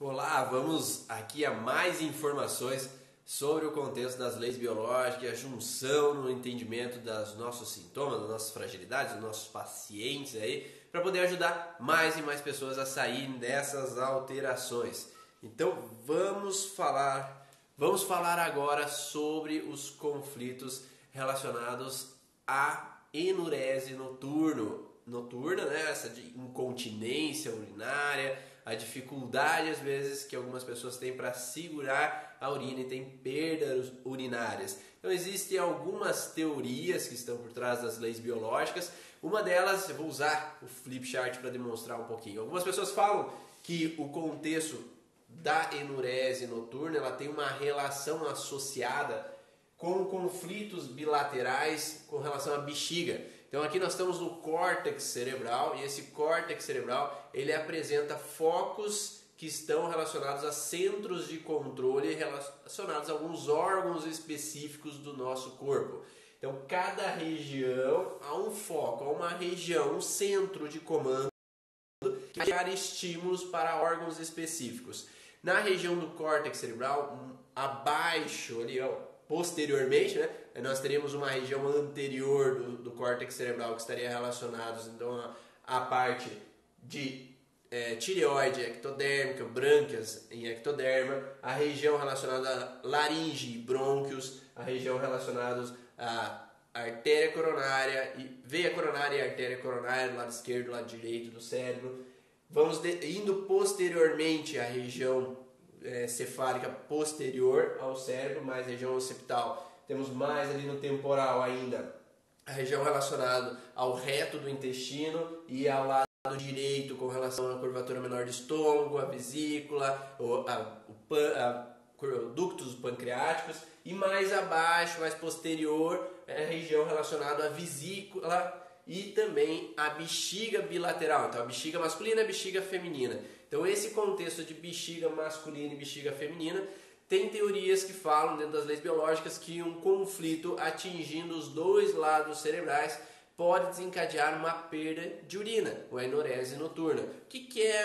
Olá, vamos aqui a mais informações sobre o contexto das leis biológicas, a junção no entendimento dos nossos sintomas, das nossas fragilidades, dos nossos pacientes aí, para poder ajudar mais e mais pessoas a saírem dessas alterações. Então vamos falar agora sobre os conflitos relacionados à enurese noturna, né? Essa de incontinência urinária, a dificuldade às vezes que algumas pessoas têm para segurar a urina e tem perdas urinárias. Então existem algumas teorias que estão por trás das leis biológicas. Uma delas, eu vou usar o flip chart para demonstrar um pouquinho. Algumas pessoas falam que o contexto da enurese noturna ela tem uma relação associada com conflitos bilaterais com relação à bexiga. Então aqui nós estamos no córtex cerebral e esse córtex cerebral ele apresenta focos que estão relacionados a centros de controle relacionados a alguns órgãos específicos do nosso corpo. Então cada região há um foco, há uma região, um centro de comando que vai dar estímulos para órgãos específicos. Na região do córtex cerebral, abaixo ali, posteriormente, né, nós teríamos uma região anterior do córtex cerebral que estaria relacionada então à parte de tireoide ectodérmica, brânquias em ectoderma, a região relacionada a laringe e brônquios, a região relacionada à artéria coronária, veia coronária e artéria coronária do lado esquerdo, do lado direito do cérebro. Vamos indo posteriormente à região cefálica posterior ao cérebro, mais região occipital. Temos mais ali no temporal ainda a região relacionada ao reto do intestino e ao lado direito com relação à curvatura menor do estômago, a vesícula, ductos pancreáticos, e mais abaixo, mais posterior, a região relacionada à vesícula e também a bexiga bilateral. Então a bexiga masculina e a bexiga feminina. Então esse contexto de bexiga masculina e bexiga feminina tem teorias que falam dentro das leis biológicas que um conflito atingindo os dois lados cerebrais pode desencadear uma perda de urina, ou a enurese noturna. O que é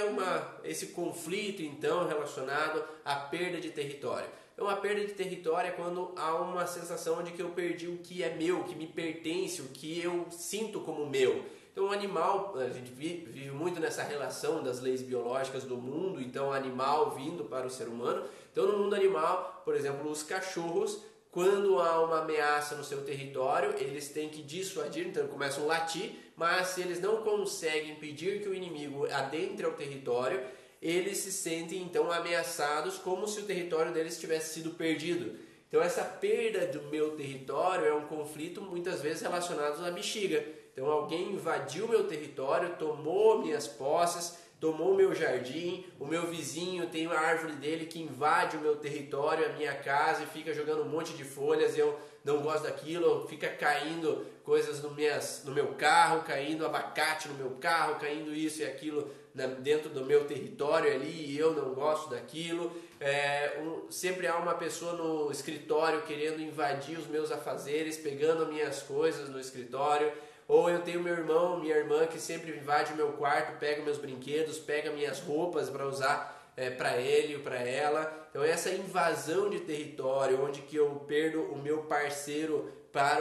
esse conflito então relacionado à perda de território? Então a perda de território é quando há uma sensação de que eu perdi o que é meu, o que me pertence, o que eu sinto como meu. Então o animal, a gente vive muito nessa relação das leis biológicas do mundo, então o animal vindo para o ser humano. Então no mundo animal, por exemplo, os cachorros, quando há uma ameaça no seu território, eles têm que dissuadir, então eles começam a latir, mas se eles não conseguem impedir que o inimigo adentre ao território, eles se sentem então ameaçados como se o território deles tivesse sido perdido. Então essa perda do meu território é um conflito muitas vezes relacionado à bexiga. Então alguém invadiu meu território, tomou minhas posses, tomou meu jardim, o meu vizinho tem uma árvore dele que invade o meu território, a minha casa e fica jogando um monte de folhas e eu não gosto daquilo, fica caindo coisas no meu carro, caindo abacate no meu carro, caindo isso e aquilo dentro do meu território ali e eu não gosto daquilo. Sempre há uma pessoa no escritório querendo invadir os meus afazeres, pegando minhas coisas no escritório. Ou eu tenho meu irmão, minha irmã que sempre invade o meu quarto, pega meus brinquedos, pega minhas roupas para usar para ele ou para ela. Então essa invasão de território, onde que eu perdo o meu parceiro para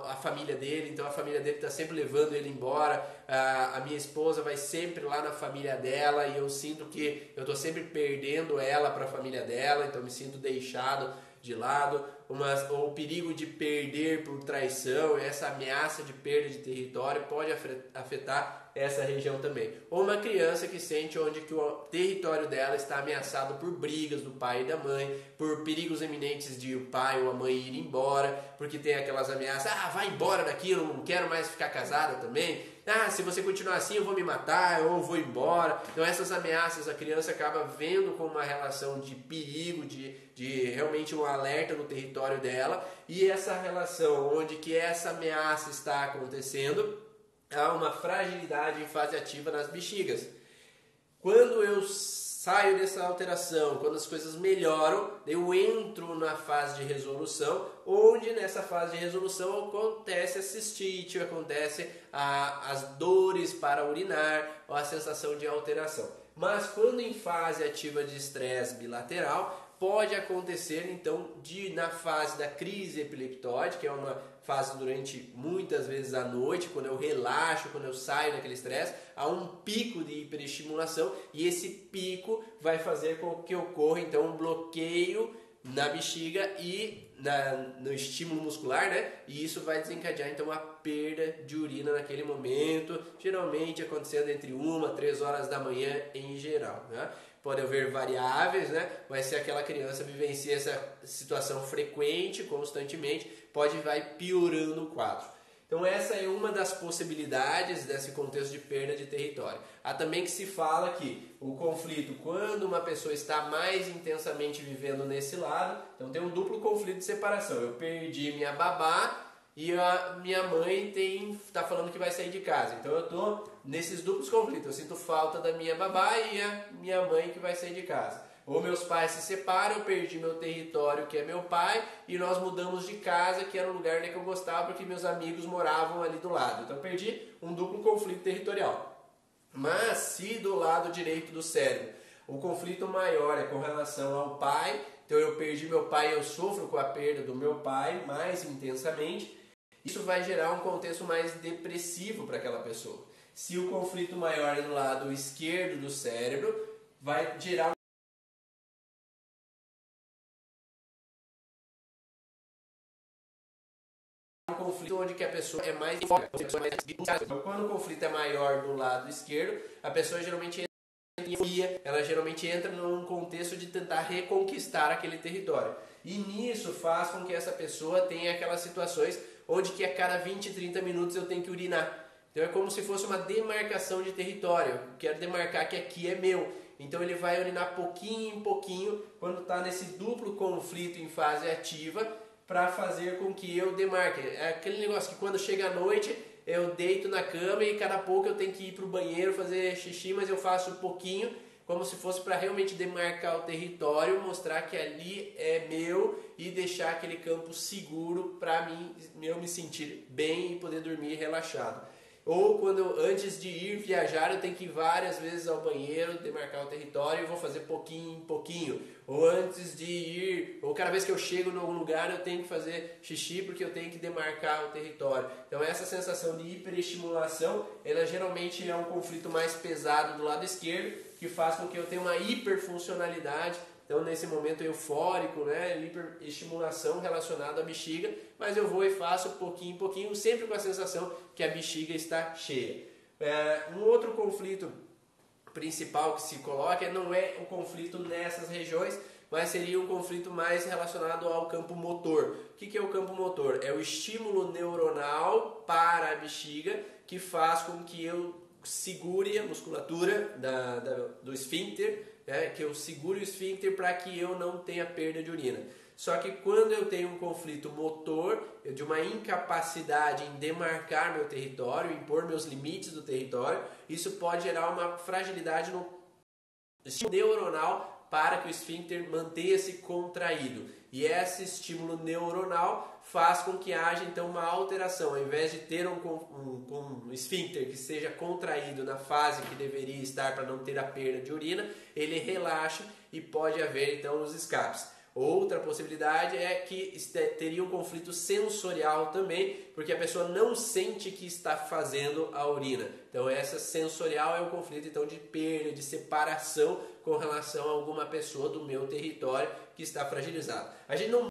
a família dele, então a família dele está sempre levando ele embora, a minha esposa vai sempre lá na família dela e eu sinto que eu estou sempre perdendo ela para a família dela, então eu me sinto deixado de lado, ou o perigo de perder por traição, essa ameaça de perda de território pode afetar essa região também. Ou uma criança que sente onde que o território dela está ameaçado por brigas do pai e da mãe, por perigos iminentes de o pai ou a mãe ir embora, porque tem aquelas ameaças, vai embora daqui, eu não quero mais ficar casada também, se você continuar assim eu vou me matar, ou eu vou embora. Então essas ameaças a criança acaba vendo com uma relação de perigo, de realmente um alerta no território dela, e essa relação onde que essa ameaça está acontecendo, há uma fragilidade em fase ativa nas bexigas. Quando eu saio dessa alteração, quando as coisas melhoram, eu entro na fase de resolução, onde nessa fase de resolução acontece a cistite, acontece as dores para urinar ou a sensação de alteração. Mas quando em fase ativa de estresse bilateral, pode acontecer então na fase da crise epileptóide, que é uma fase durante muitas vezes à noite, quando eu relaxo, quando eu saio daquele estresse, há um pico de hiperestimulação e esse pico vai fazer com que ocorra então um bloqueio na bexiga e no estímulo muscular, né? E isso vai desencadear então a perda de urina naquele momento, geralmente acontecendo entre 1 a 3 horas da manhã em geral, né? Pode haver variáveis, né? Mas se aquela criança vivencia essa situação frequente, constantemente, vai piorando o quadro. Então essa é uma das possibilidades desse contexto de perda de território. Há também que se fala que o conflito, quando uma pessoa está mais intensamente vivendo nesse lado, então tem um duplo conflito de separação. Eu perdi minha babá e a minha mãe está falando que vai sair de casa. Então eu estou nesses duplos conflitos. Eu sinto falta da minha babá e a minha mãe que vai sair de casa. Ou meus pais se separam, eu perdi meu território, que é meu pai, e nós mudamos de casa, que era um lugar, né, que eu gostava, porque meus amigos moravam ali do lado. Então eu perdi um duplo conflito territorial. Mas se do lado direito do cérebro o conflito maior é com relação ao pai, então eu perdi meu pai e eu sofro com a perda do meu pai mais intensamente, isso vai gerar um contexto mais depressivo para aquela pessoa. Se o conflito maior é do lado esquerdo do cérebro, vai gerar um conflito onde que a pessoa é mais forte. Quando o conflito é maior do lado esquerdo, a pessoa geralmente entra em euforia, ela geralmente entra num contexto de tentar reconquistar aquele território. E nisso faz com que essa pessoa tenha aquelas situações onde que a cada 20, 30 minutos eu tenho que urinar. Então é como se fosse uma demarcação de território. Eu quero demarcar que aqui é meu. Então ele vai urinar pouquinho em pouquinho quando está nesse duplo conflito em fase ativa para fazer com que eu demarque. É aquele negócio que quando chega a noite eu deito na cama e cada pouco eu tenho que ir para o banheiro fazer xixi, mas eu faço um pouquinho como se fosse para realmente demarcar o território, mostrar que ali é meu e deixar aquele campo seguro para mim, eu me sentir bem e poder dormir relaxado. Ou quando antes de ir viajar eu tenho que ir várias vezes ao banheiro, demarcar o território e vou fazer pouquinho em pouquinho. Ou antes de ir, ou cada vez que eu chego em algum lugar eu tenho que fazer xixi porque eu tenho que demarcar o território. Então essa sensação de hiperestimulação, ela geralmente é um conflito mais pesado do lado esquerdo, que faz com que eu tenha uma hiperfuncionalidade. Então nesse momento eufórico, né, hiperestimulação relacionada à bexiga, mas eu vou e faço pouquinho em pouquinho, sempre com a sensação que a bexiga está cheia. Um outro conflito principal que se coloca não é um conflito nessas regiões, mas seria um conflito mais relacionado ao campo motor. O que é o campo motor? É o estímulo neuronal para a bexiga que faz com que eu segure a musculatura do esfíncter, que eu segure o esfíncter para que eu não tenha perda de urina. Só que quando eu tenho um conflito motor, de uma incapacidade em demarcar meu território, impor meus limites do território, isso pode gerar uma fragilidade no estímulo neuronal para que o esfíncter mantenha-se contraído. E esse estímulo neuronal faz com que haja então uma alteração. Ao invés de ter um esfíncter que seja contraído na fase que deveria estar para não ter a perda de urina, ele relaxa e pode haver então os escapes. Outra possibilidade é que teria um conflito sensorial também, porque a pessoa não sente que está fazendo a urina. Então essa sensorial é um conflito então de perda, de separação com relação a alguma pessoa do meu território que está fragilizado. A gente não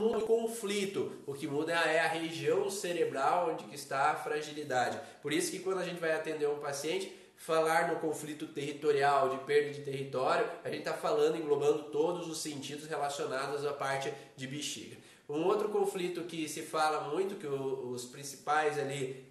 muda o conflito, o que muda é a região cerebral onde que está a fragilidade. Por isso que quando a gente vai atender um paciente, falar no conflito territorial, de perda de território, a gente está falando, englobando todos os sentidos relacionados à parte de bexiga. Um outro conflito que se fala muito, que os principais ali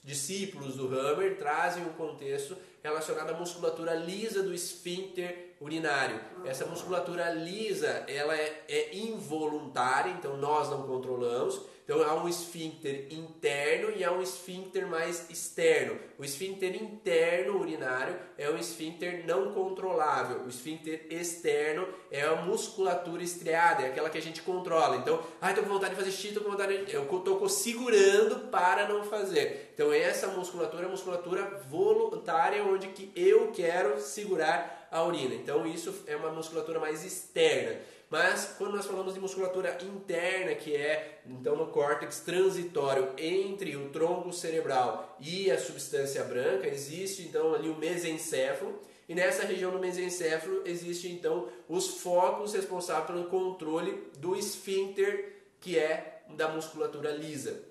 discípulos do Hammer trazem um contexto relacionado à musculatura lisa do esfíncter urinário. Essa musculatura lisa, ela é involuntária, então nós não controlamos. Então há um esfíncter interno e há um esfíncter mais externo. O esfíncter interno urinário é um esfíncter não controlável. O esfíncter externo é a musculatura estriada, é aquela que a gente controla. Então, estou com vontade de fazer xixi, eu estou segurando para não fazer. Então essa musculatura é musculatura voluntária, onde que eu quero segurar a urina. Então isso é uma musculatura mais externa. Mas quando nós falamos de musculatura interna, que é então no córtex transitório entre o tronco cerebral e a substância branca, existe então ali o mesencéfalo. E nessa região do mesencéfalo existe então os focos responsáveis pelo controle do esfíncter, que é da musculatura lisa.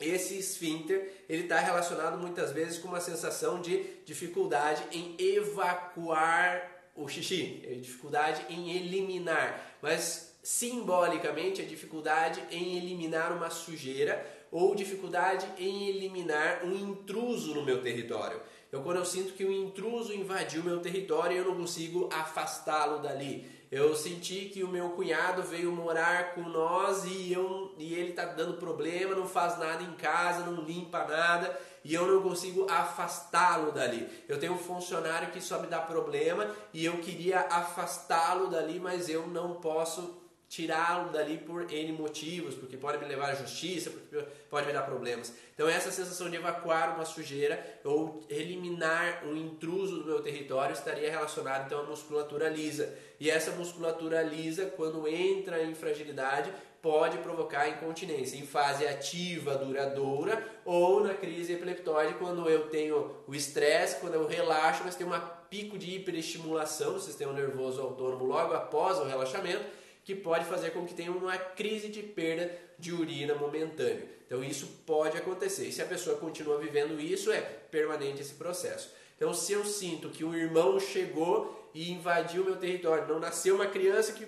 Esse esfíncter ele está relacionado muitas vezes com uma sensação de dificuldade em evacuar o xixi, dificuldade em eliminar, mas simbolicamente a dificuldade em eliminar uma sujeira ou dificuldade em eliminar um intruso no meu território. Então, quando eu sinto que um intruso invadiu meu território, eu não consigo afastá-lo dali. Eu senti que o meu cunhado veio morar com nós e ele está dando problema, não faz nada em casa, não limpa nada e eu não consigo afastá-lo dali. Eu tenho um funcionário que só me dá problema e eu queria afastá-lo dali, mas eu não posso tirá-lo dali por N motivos, porque pode me levar à justiça, porque pode me dar problemas. Então essa sensação de evacuar uma sujeira ou eliminar um intruso do meu território estaria relacionada então à musculatura lisa. E essa musculatura lisa, quando entra em fragilidade, pode provocar incontinência em fase ativa, duradoura, ou na crise epileptóide, quando eu tenho o estresse, quando eu relaxo, mas tem um pico de hiperestimulação do sistema nervoso autônomo logo após o relaxamento, que pode fazer com que tenha uma crise de perda de urina momentânea. Então isso pode acontecer. E se a pessoa continua vivendo isso, é permanente esse processo. Então se eu sinto que um irmão chegou e invadiu meu território, não nasceu uma criança que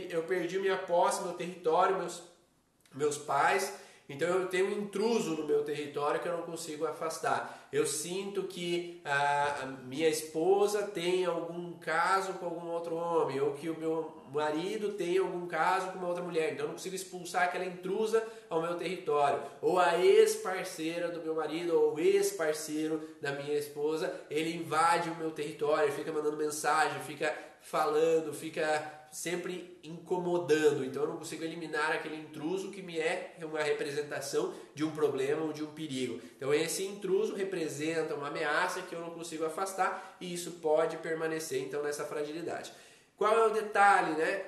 eu perdi minha posse, meu território, meus pais, então eu tenho um intruso no meu território que eu não consigo afastar. Eu sinto que a minha esposa tem algum caso com algum outro homem, ou que o meu marido tem algum caso com uma outra mulher, então eu não consigo expulsar aquela intrusa ao meu território. Ou a ex-parceira do meu marido, ou o ex-parceiro da minha esposa, ele invade o meu território, fica mandando mensagem, fica falando, fica sempre incomodando, então eu não consigo eliminar aquele intruso que me é uma representação de um problema ou de um perigo. Então esse intruso representa uma ameaça que eu não consigo afastar e isso pode permanecer então nessa fragilidade. Qual é o detalhe, né?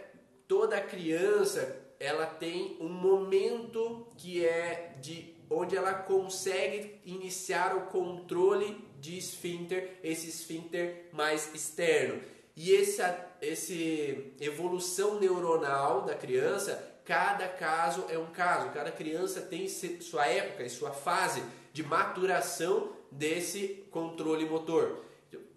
Toda criança ela tem um momento que é de onde ela consegue iniciar o controle de esfíncter, esse esfíncter mais externo. E essa evolução neuronal da criança, cada caso é um caso, cada criança tem sua época e sua fase de maturação desse controle motor.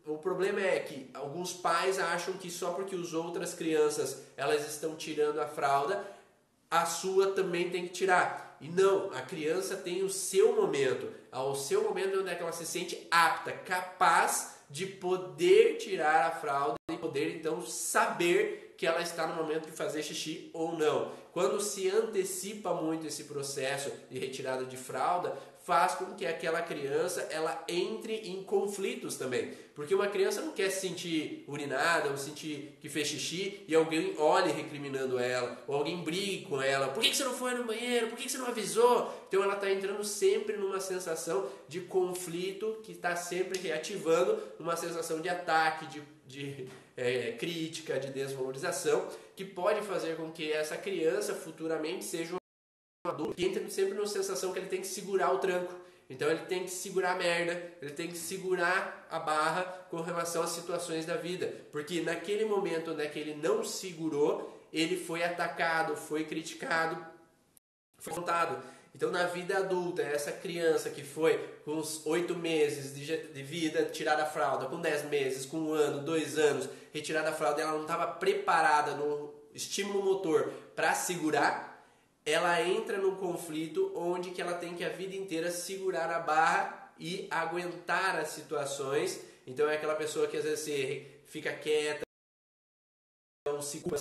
O problema é que alguns pais acham que só porque as outras crianças elas estão tirando a fralda, a sua também tem que tirar. E não, a criança tem o seu momento, ao seu momento onde é que ela se sente apta, capaz de poder tirar a fralda e poder então saber que ela está no momento de fazer xixi ou não. Quando se antecipa muito esse processo de retirada de fralda, faz com que aquela criança ela entre em conflitos também. Porque uma criança não quer se sentir urinada ou sentir que fez xixi e alguém olhe recriminando ela, ou alguém brigue com ela. Por que você não foi no banheiro? Por que você não avisou? Então ela está entrando sempre numa sensação de conflito que está sempre reativando uma sensação de ataque, de crítica, de desvalorização, que pode fazer com que essa criança futuramente seja um adulto que entra sempre numa sensação que ele tem que segurar o tranco. Então ele tem que segurar a merda, ele tem que segurar a barra com relação às situações da vida. Porque naquele momento onde ele não segurou, ele foi atacado, foi criticado, foi confrontado. Então na vida adulta, essa criança que foi com uns 8 meses de vida tirada a fralda, com 10 meses, com 1 ano, 2 anos, retirada a fralda, ela não estava preparada no estímulo motor para segurar, ela entra num conflito onde que ela tem que a vida inteira segurar a barra e aguentar as situações. Então é aquela pessoa que às vezes fica quieta, não se culpa,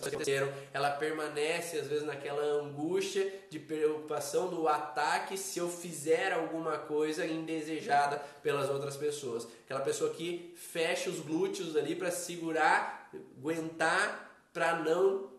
ela permanece às vezes naquela angústia de preocupação do ataque se eu fizer alguma coisa indesejada pelas outras pessoas. Aquela pessoa que fecha os glúteos ali para segurar, aguentar, para não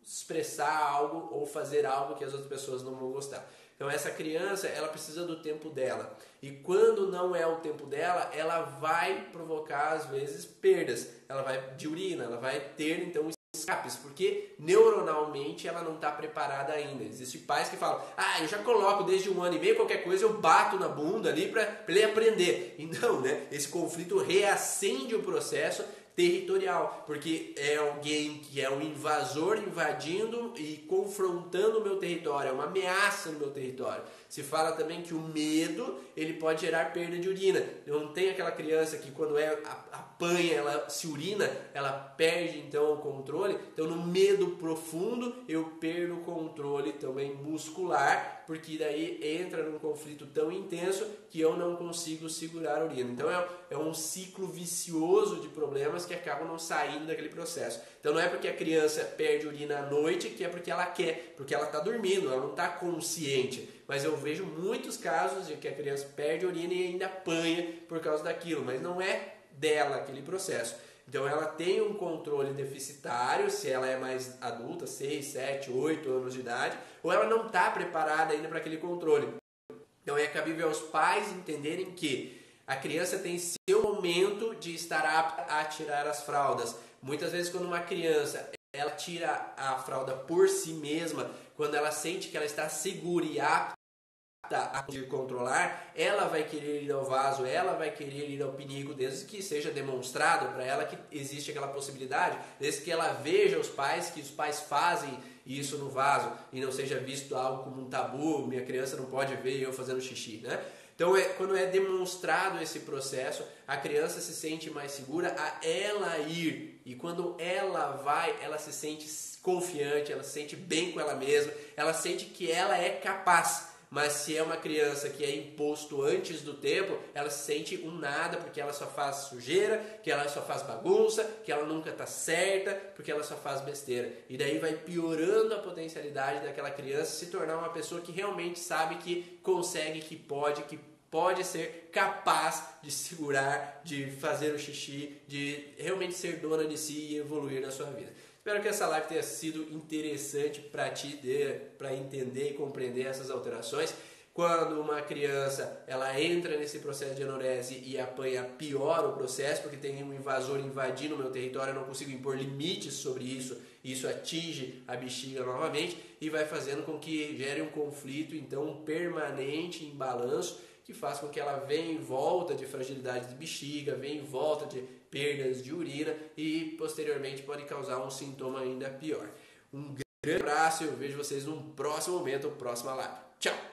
expressar algo ou fazer algo que as outras pessoas não vão gostar. Então essa criança, ela precisa do tempo dela. E quando não é o tempo dela, ela vai provocar às vezes perdas. Ela vai de urina, ela vai ter então escapes, porque neuronalmente ela não está preparada ainda. Existem pais que falam, eu já coloco desde 1 ano e meio, qualquer coisa eu bato na bunda ali para ele aprender. E não, né? Esse conflito reacende o processo territorial, porque é alguém que é um invasor invadindo e confrontando o meu território, é uma ameaça no meu território. Se fala também que o medo, ele pode gerar perda de urina. Não tem aquela criança que quando apanha, ela se urina, ela perde então o controle. Então no medo profundo eu perdo o controle também muscular, porque daí entra num conflito tão intenso que eu não consigo segurar a urina. Então é um ciclo vicioso de problemas que acabam não saindo daquele processo. Então não é porque a criança perde urina à noite que é porque ela quer, porque ela está dormindo, ela não está consciente. Mas eu vejo muitos casos de que a criança perde urina e ainda apanha por causa daquilo, mas não é dela aquele processo. Então ela tem um controle deficitário, se ela é mais adulta, 6, 7, 8 anos de idade, ou ela não está preparada ainda para aquele controle. Então é cabível aos pais entenderem que a criança tem seu momento de estar apta a tirar as fraldas. Muitas vezes quando uma criança ela tira a fralda por si mesma, quando ela sente que ela está segura e apta a controlar, ela vai querer ir ao vaso, ela vai querer ir ao pinico, desde que seja demonstrado para ela que existe aquela possibilidade, desde que ela veja os pais, que os pais fazem isso no vaso e não seja visto algo como um tabu, minha criança não pode ver eu fazendo xixi, né? Então, quando é demonstrado esse processo, a criança se sente mais segura a ela ir. E quando ela vai, ela se sente confiante, ela se sente bem com ela mesma, ela sente que ela é capaz. Mas se é uma criança que é imposto antes do tempo, ela se sente um nada, porque ela só faz sujeira, que ela só faz bagunça, que ela nunca está certa, porque ela só faz besteira. E daí vai piorando a potencialidade daquela criança se tornar uma pessoa que realmente sabe que consegue, que pode ser capaz de segurar, de fazer o xixi, de realmente ser dona de si e evoluir na sua vida. Espero que essa live tenha sido interessante para ti, para entender e compreender essas alterações. Quando uma criança ela entra nesse processo de anurese e apanha, piora o processo, porque tem um invasor invadindo o meu território, eu não consigo impor limites sobre isso, e isso atinge a bexiga novamente e vai fazendo com que gere um conflito então permanente em balanço, que faz com que ela venha em volta de fragilidade de bexiga, venha em volta de perdas de urina e posteriormente pode causar um sintoma ainda pior. Um grande abraço e eu vejo vocês num próximo momento, próxima live. Tchau!